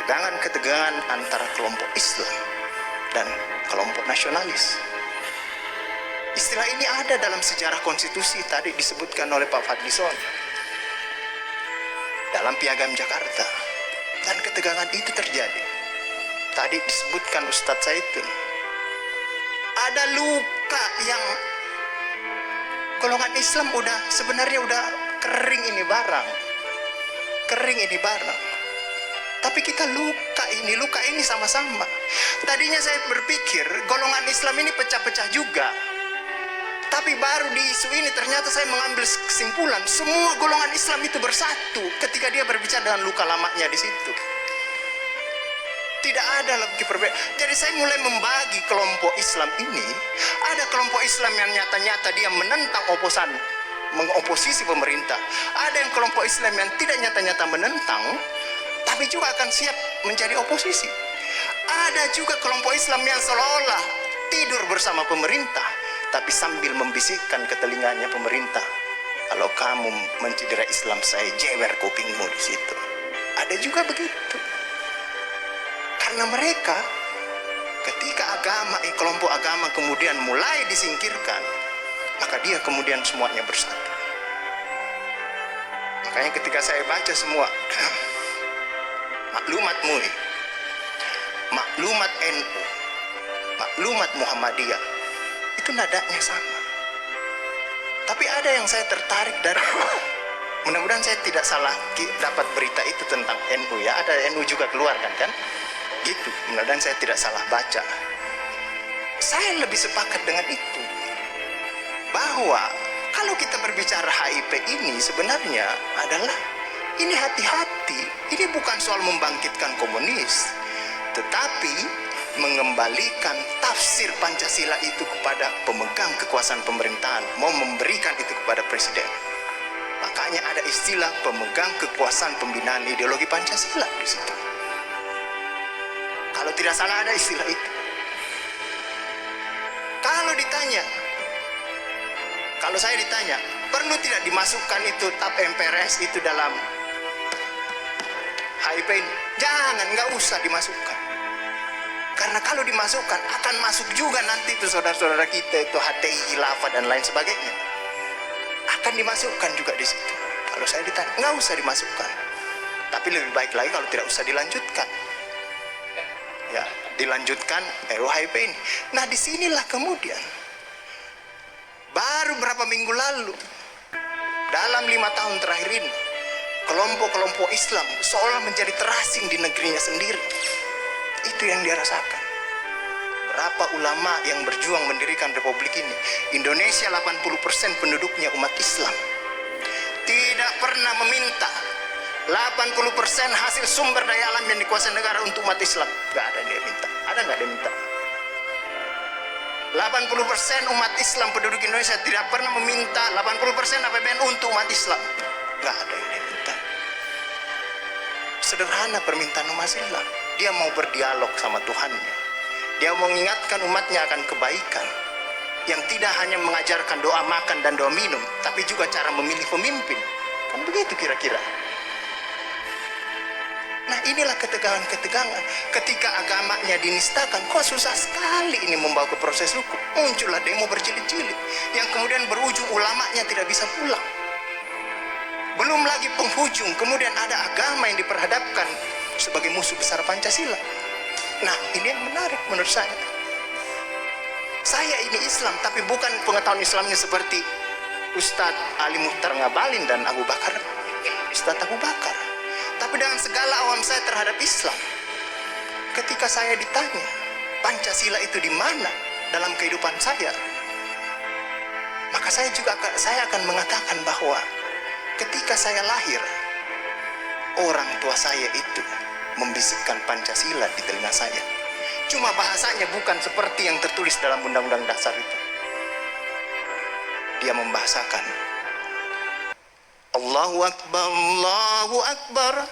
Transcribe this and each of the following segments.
ketegangan antara kelompok Islam dan kelompok nasionalis. Istilah ini ada dalam sejarah konstitusi, tadi disebutkan oleh Pak Fadlison dalam Piagam Jakarta, dan ketegangan itu terjadi. Tadi disebutkan Ustadz Zaitun, ada luka yang golongan Islam sebenarnya udah kering ini barang, tapi kita luka ini sama-sama. Tadinya saya berpikir golongan Islam ini pecah-pecah juga, tapi baru di isu ini ternyata saya mengambil kesimpulan semua golongan Islam itu bersatu ketika dia berbicara dengan luka lamanya di situ. Tidak ada lagi perbedaan. Jadi saya mulai membagi kelompok Islam ini. Ada kelompok Islam yang nyata-nyata dia menentang mengoposisi pemerintah. Ada yang kelompok Islam yang tidak nyata-nyata menentang, tapi juga akan siap menjadi oposisi. Ada juga kelompok Islam yang seolah-olah tidur bersama pemerintah, tapi sambil membisikkan ke telinganya pemerintah, kalau kamu mencederai Islam, saya jewer kupingmu di situ. Ada juga begitu. Karena mereka ketika kelompok agama kemudian mulai disingkirkan, maka dia kemudian semuanya bersatu. Makanya ketika saya baca semua maklumat MUI, maklumat NU, maklumat Muhammadiyah, itu nadanya sama. Tapi ada yang saya tertarik dari, mudah-mudahan saya tidak salah dapat berita itu tentang NU ya, ada NU juga keluarkan kan? Gitu, mudah-mudahan saya tidak salah baca. Saya lebih sepakat dengan itu, bahwa kalau kita berbicara HIP ini sebenarnya adalah ini hati-hati, ini bukan soal membangkitkan komunis, tetapi mengembalikan tafsir Pancasila itu kepada pemegang kekuasaan pemerintahan, mau memberikan itu kepada presiden. Makanya ada istilah pemegang kekuasaan pembinaan ideologi Pancasila di situ. Kalau tidak salah ada istilah itu. Kalau saya ditanya, perlu tidak dimasukkan itu TAP MPRS itu dalam HIP ini? Jangan, nggak usah dimasukkan. Karena kalau dimasukkan akan masuk juga nanti itu saudara-saudara kita itu HTI, Khilafah dan lain sebagainya. Akan dimasukkan juga di situ. Kalau saya ditanya, nggak usah dimasukkan. Tapi lebih baik lagi kalau tidak usah dilanjutkan. Ya, dilanjutkan RUU-HIP ini. Nah, disinilah kemudian baru berapa minggu lalu, dalam 5 tahun terakhir ini, kelompok-kelompok Islam seolah menjadi terasing di negerinya sendiri. Itu yang dia rasakan. Berapa ulama yang berjuang mendirikan republik ini. Indonesia 80% penduduknya umat Islam. Tidak pernah meminta 80% hasil sumber daya alam yang dikuasai negara untuk umat Islam. Gak ada yang dia minta. Ada gak dia minta? 80% umat Islam penduduk Indonesia tidak pernah meminta 80% APBN untuk umat Islam. Gak ada yang dia minta. Sederhana permintaan umat Islam. Dia mau berdialog sama Tuhannya. Dia mau mengingatkan umatnya akan kebaikan, yang tidak hanya mengajarkan doa makan dan doa minum, tapi juga cara memilih pemimpin. Kan begitu kira-kira. Nah, inilah ketegangan-ketegangan. Ketika agamanya dinistakan, kok susah sekali ini membawa ke proses hukum. Muncullah demo berjilid-jilid, yang kemudian berujung ulamanya tidak bisa pulang. Belum lagi penghujung, kemudian ada agama yang diperhadapkan sebagai musuh besar Pancasila. Nah, ini yang menarik menurut saya. Saya ini Islam, tapi bukan pengetahuan Islamnya seperti Ustadz Ali Muhtar Ngabalin dan Ustadz Abu Bakar. Tapi dengan segala awam saya terhadap Islam, ketika saya ditanya Pancasila itu di mana dalam kehidupan saya, maka saya akan mengatakan bahwa ketika saya lahir, orang tua saya itu membisikkan Pancasila di telinga saya. Cuma bahasanya bukan seperti yang tertulis dalam Undang-Undang Dasar itu. Dia membahasakan Allahu Akbar, Allahu Akbar,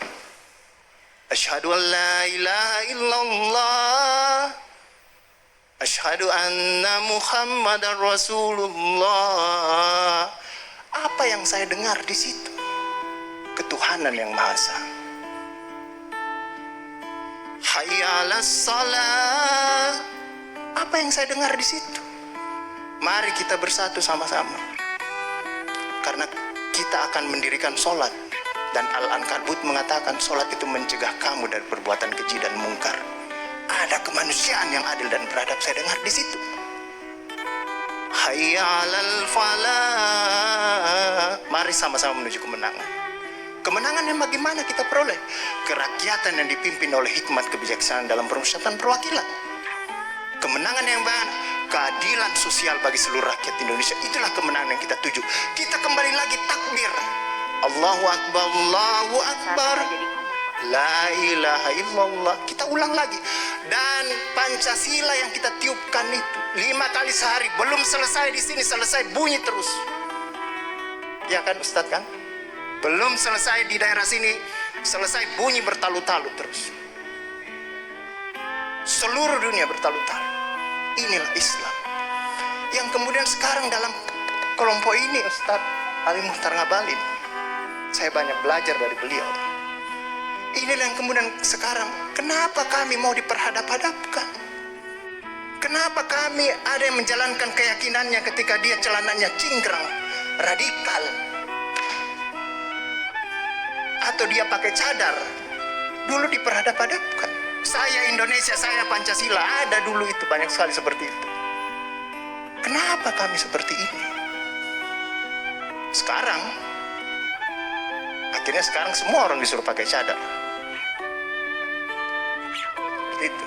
Asyhadu an la ilaha illallah, Asyhadu anna Muhammadar Rasulullah. Apa yang saya dengar di situ? Ketuhanan yang Maha Esa. Hayya 'alas shalah. Apa yang saya dengar di situ? Mari kita bersatu sama-sama. Karena kita akan mendirikan sholat. Dan Al-Ankabut mengatakan sholat itu mencegah kamu dari perbuatan keji dan mungkar. Ada kemanusiaan yang adil dan beradab, saya dengar di situ. Hayya 'alal falah. Mari sama-sama menuju kemenangan. Kemenangan yang bagaimana kita peroleh? Kerakyatan yang dipimpin oleh hikmat kebijaksanaan dalam permusyawaratan perwakilan. Kemenangan yang baik, keadilan sosial bagi seluruh rakyat Indonesia. Itulah kemenangan yang kita tuju. Kita kembali lagi takbir. Allahu Akbar, Allahu Akbar. La ilaha illallah. Kita ulang lagi. Dan Pancasila yang kita tiupkan itu 5 kali sehari. Belum selesai di sini, selesai bunyi terus. Ya kan Ustadz kan? Belum selesai di daerah sini, selesai bunyi bertalu-talu terus. Seluruh dunia bertalu-talu. Inilah Islam. Yang kemudian sekarang dalam kelompok ini Ustadz Ali Muhtar Ngabalin, saya banyak belajar dari beliau. Inilah yang kemudian sekarang, kenapa kami mau diperhadap-hadapkan? Kenapa kami ada yang menjalankan keyakinannya ketika dia celananya cingkrang, radikal, atau dia pakai cadar, dulu diperhadap-hadapkan. Saya Indonesia, saya Pancasila, ada dulu itu banyak sekali seperti itu. Kenapa kami seperti ini? Akhirnya sekarang semua orang disuruh pakai cadar. Seperti itu.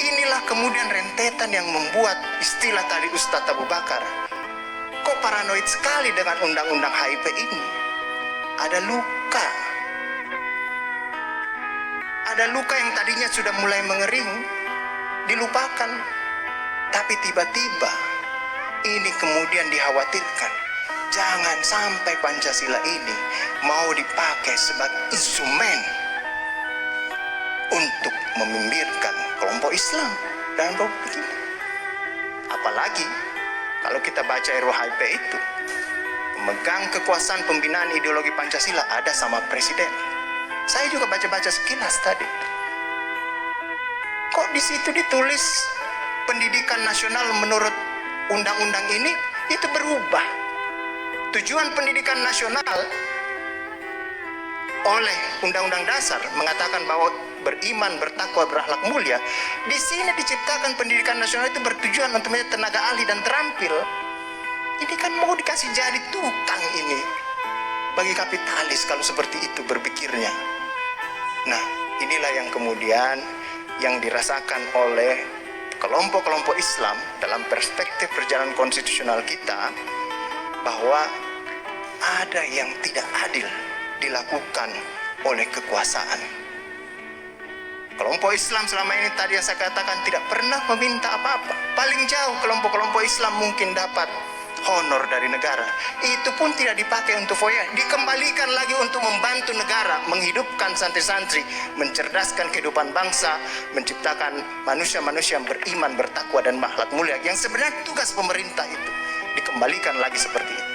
Inilah kemudian rentetan yang membuat istilah tadi Ustadz Abu Bakar, kok paranoid sekali dengan undang-undang HIP ini. Ada luka. Ada luka yang tadinya sudah mulai mengering, dilupakan. Tapi tiba-tiba ini kemudian dikhawatirkan. Jangan sampai Pancasila ini mau dipakai sebagai instrumen untuk memimpinkan kelompok Islam dalam republik ini. Apalagi kalau kita baca RUHP itu, pemegang kekuasaan pembinaan ideologi Pancasila ada sama presiden. Saya juga baca-baca sekilas tadi. Kok di situ ditulis pendidikan nasional menurut undang-undang ini itu berubah. Tujuan pendidikan nasional oleh Undang-Undang Dasar mengatakan bahwa beriman, bertakwa, berakhlak mulia. Di sini diciptakan pendidikan nasional itu bertujuan untuk menjadi tenaga ahli dan terampil. Ini kan mau dikasih jadi tukang ini bagi kapitalis kalau seperti itu berpikirnya. Nah, inilah yang kemudian yang dirasakan oleh kelompok-kelompok Islam dalam perspektif perjalanan konstitusional kita, bahwa ada yang tidak adil dilakukan oleh kekuasaan. Kelompok Islam selama ini tadi yang saya katakan tidak pernah meminta apa-apa. Paling jauh kelompok-kelompok Islam mungkin dapat honor dari negara. Itu pun tidak dipakai untuk foya, dikembalikan lagi untuk membantu negara menghidupkan santri-santri, mencerdaskan kehidupan bangsa, menciptakan manusia-manusia yang beriman, bertakwa dan akhlak mulia, yang sebenarnya tugas pemerintah itu dikembalikan lagi seperti itu.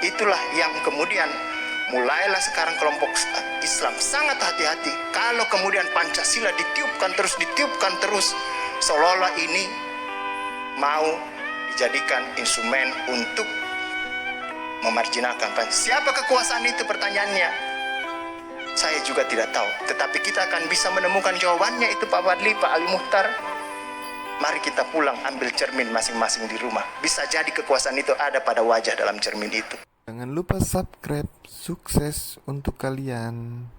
Itulah yang kemudian mulailah sekarang kelompok Islam sangat hati-hati kalau kemudian Pancasila ditiupkan terus, seolah-olah ini mau dijadikan instrumen untuk memarjinalkan. Siapa kekuasaan itu, pertanyaannya? Saya juga tidak tahu. Tetapi kita akan bisa menemukan jawabannya itu Pak Fadli, Pak Ali Muhtar. Mari kita pulang ambil cermin masing-masing di rumah. Bisa jadi kekuasaan itu ada pada wajah dalam cermin itu. Jangan lupa subscribe. Sukses untuk kalian.